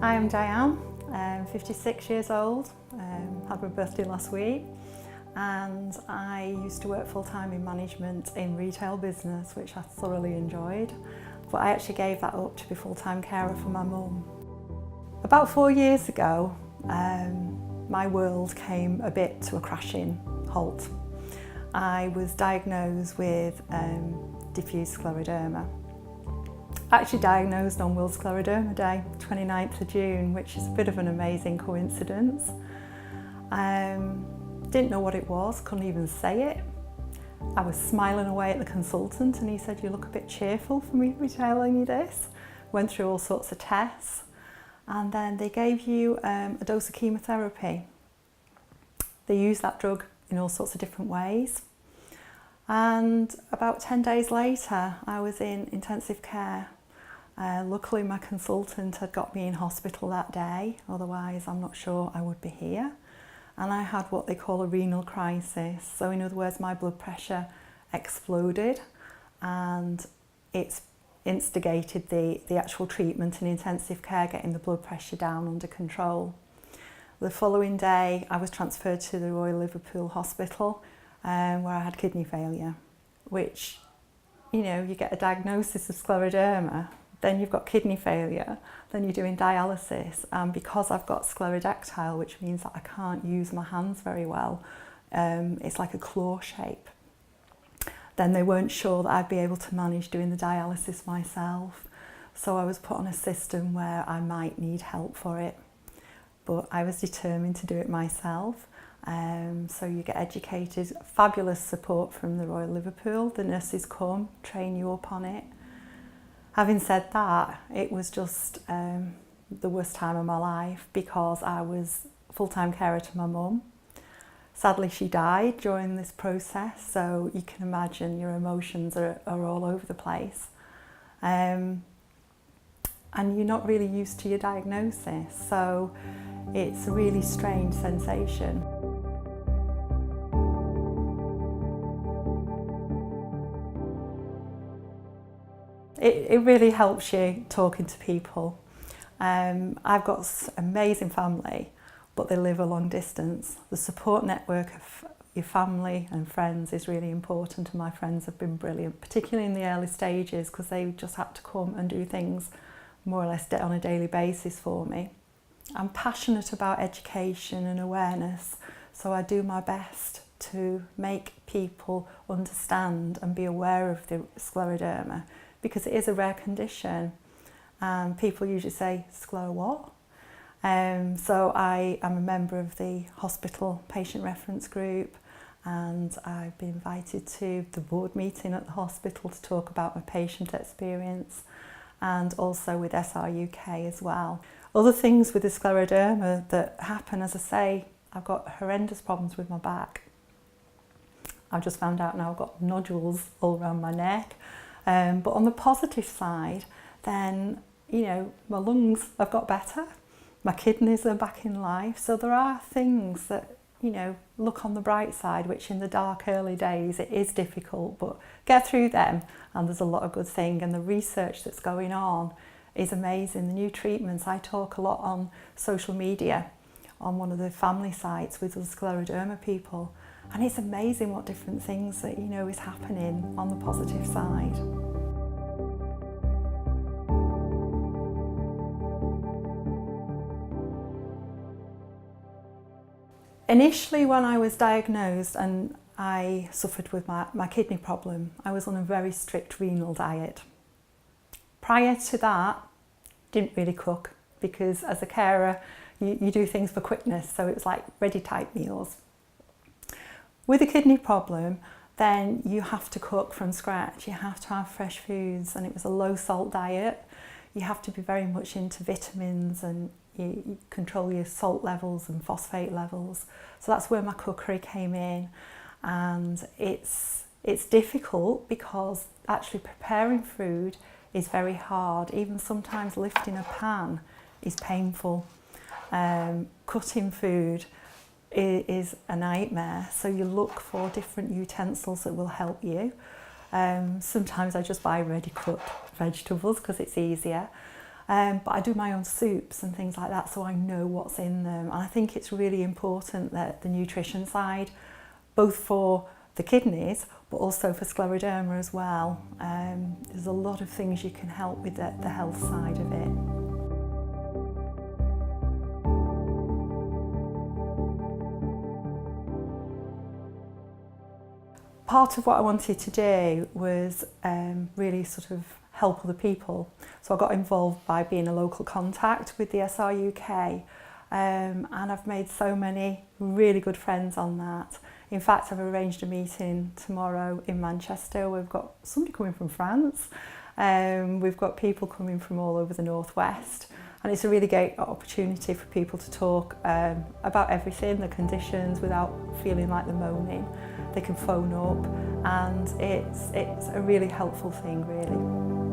Hi, I'm Diane. I'm 56 years old, had my birthday last week, and I used to work full-time in management in retail business, which I thoroughly enjoyed, but I actually gave that up to be full-time carer for my mum. About 4 years ago, my world came a bit to a crashing halt. I was diagnosed with diffuse scleroderma. Actually diagnosed on World Scleroderma Day, 29th of June, which is a bit of an amazing coincidence. Didn't know what it was, couldn't even say it. I was smiling away at the consultant and he said, "You look a bit cheerful for me to be telling you this." Went through all sorts of tests and then they gave you a dose of chemotherapy. They use that drug in all sorts of different ways. And about 10 days later, I was in intensive care. Luckily, my consultant had got me in hospital that day, otherwise I'm not sure I would be here. And I had what they call a renal crisis. So in other words, my blood pressure exploded and it's instigated the actual treatment in intensive care, getting the blood pressure down under control. The following day, I was transferred to the Royal Liverpool Hospital where I had kidney failure, which, you know, you get a diagnosis of scleroderma, then you've got kidney failure, then you're doing dialysis, and because I've got sclerodactyl, which means that I can't use my hands very well, it's like a claw shape, then they weren't sure that I'd be able to manage doing the dialysis myself. So I was put on a system where I might need help for it, but I was determined to do it myself. So you get educated, fabulous support from the Royal Liverpool, the nurses come, train you up on it. Having said that, it was just the worst time of my life because I was full-time carer to my mum. Sadly, she died during this process, so you can imagine your emotions are all over the place. And you're not really used to your diagnosis, so it's a really strange sensation. It really helps you talking to people. I've got amazing family, but they live a long distance. The support network of your family and friends is really important, and my friends have been brilliant, particularly in the early stages, because they just had to come and do things more or less on a daily basis for me. I'm passionate about education and awareness, so I do my best to make people understand and be aware of the scleroderma, because it is a rare condition. People usually say, "Sclero what?" So I am a member of the hospital patient reference group, and I've been invited to the board meeting at the hospital to talk about my patient experience, and also with SRUK as well. Other things with the scleroderma that happen, as I say, I've got horrendous problems with my back. I've just found out now I've got nodules all around my neck. But on the positive side, then, you know, my lungs have got better, my kidneys are back in life. So there are things that, you know, look on the bright side, which in the dark early days, it is difficult, but get through them and there's a lot of good thing. And the research that's going on is amazing. The new treatments, I talk a lot on social media, on one of the family sites with the scleroderma people. And it's amazing what different things that, you know, is happening on the positive side. Initially, when I was diagnosed and I suffered with my kidney problem, I was on a very strict renal diet. Prior to that, didn't really cook, because as a carer, you do things for quickness, so it was like ready type meals. With a kidney problem, then you have to cook from scratch, you have to have fresh foods, and it was a low salt diet. You have to be very much into vitamins, and you control your salt levels and phosphate levels. So that's where my cookery came in, and it's difficult because actually preparing food is very hard. Even sometimes lifting a pan is painful. Cutting food is a nightmare, so you look for different utensils that will help you. Sometimes I just buy ready cut vegetables because it's easier. But I do my own soups and things like that, so I know what's in them. And I think it's really important that the nutrition side, both for the kidneys, but also for scleroderma as well. There's a lot of things you can help with the health side of it. Part of what I wanted to do was really sort of help other people. So I got involved by being a local contact with the SRUK, and I've made so many really good friends on that. In fact, I've arranged a meeting tomorrow in Manchester. We've got somebody coming from France, we've got people coming from all over the northwest, and it's a really great opportunity for people to talk about everything, the conditions, without feeling like they're moaning. They can phone up, and it's a really helpful thing, really.